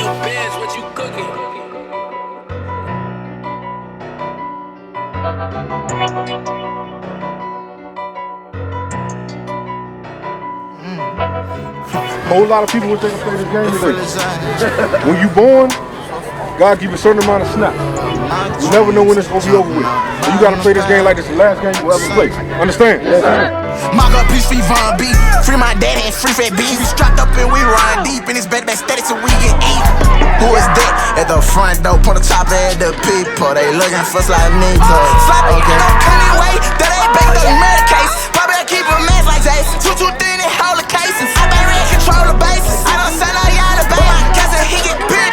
PME Bears, what you cooking? Whole lot of people would think I play this game today. When you born, God give you a certain amount of snaps. You never know when it's gonna be over with. So you gotta play this game like it's the last game you ever play. Understand? Mock up, peace, free Von B. Free my daddy and free fat beans. We strapped up and we ride deep in this bed, steady till we get eat. Who is that? At the front door, point the top at the people. They looking for slide me to slide okay. Anyway, that ain't back the murder case. Probably I keep a mess like that. 223 in the whole of cases. I been ready to control the bases. I don't send all y'all the bait. My cousin, he get bit.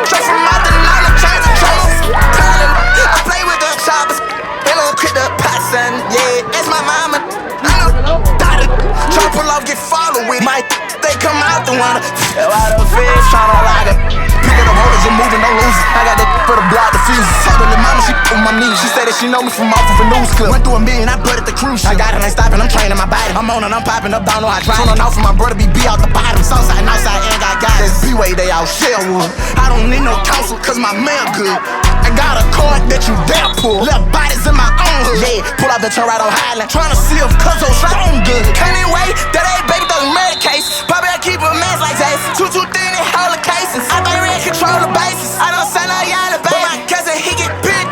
Straight from out the line, I'm trying to trace. I play with the choppers. They don't quit the pot, son. Yeah, that's my mama. Try to pull off, get follow with it. My they come out the window. Why the fish tryna lock it? Pick it up, holders, you're moving, don't lose it. I got that for the block, the fuse. Told her mama, she on my knees. She said that she know me from off of a news clip. Went through a million, I put it the cruise ship. I got it, ain't stopping, I'm training my body. I'm on and I'm popping up, don't know how I try. Turning off for my brother, be out the bottom. Southside, northside, and got guys. That's B-way, they all Shellwood. I don't need no counsel, cause my man good. I got a card that you dare pull. Left bodies in my own hood. Yeah, pull out the turn right on Highland. Tryna see if Cuzzo strong good. Anyway, that ain't baby thug murder case. Probably I keep a mess like that. 223 in the whole of cases. I been ready to control the bases. I don't send all y'all the baby. But my cousin, he get bit.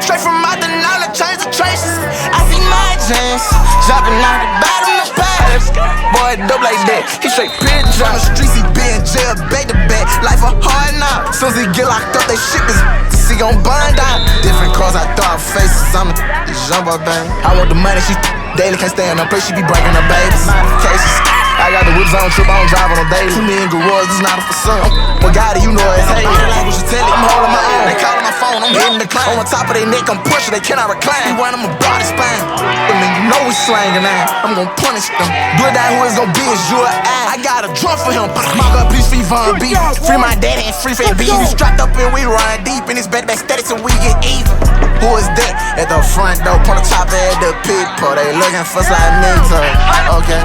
Straight from out the known to change the traces. I see my jeans jumping out the bottom of the palace. Boy, dope like that. He straight pit on the streets, he be in jail, back to back. Life a hard knock. Soon as he get locked up, they ship his he gon' burn down. Different cars, I throw out faces. I'm a jumbo, baby. I want the money, she daily can't stay in no place. She be breaking her babies. Cases. I got the whips, I don't trip, I don't drive on no daily. 2 million garage, it's not a for sale. Well, God, you know it's hate. Language you tell it, I'm holding my own. They calling my phone, I'm hitting the climb. On top of their neck, I'm pushing, they cannot recline. You want them a body spine. I mean, you know we slanging now. I'm gon' punish them. Do it down who it's gon' be is you or I. I got a drum for him. Mock up, peace, free Von B. Free my daddy and free fat beans. We strapped up and we ride deep in this bed, steady till we get even. Who is that? At the front door, point the top at the people. They looking for slide me to okay.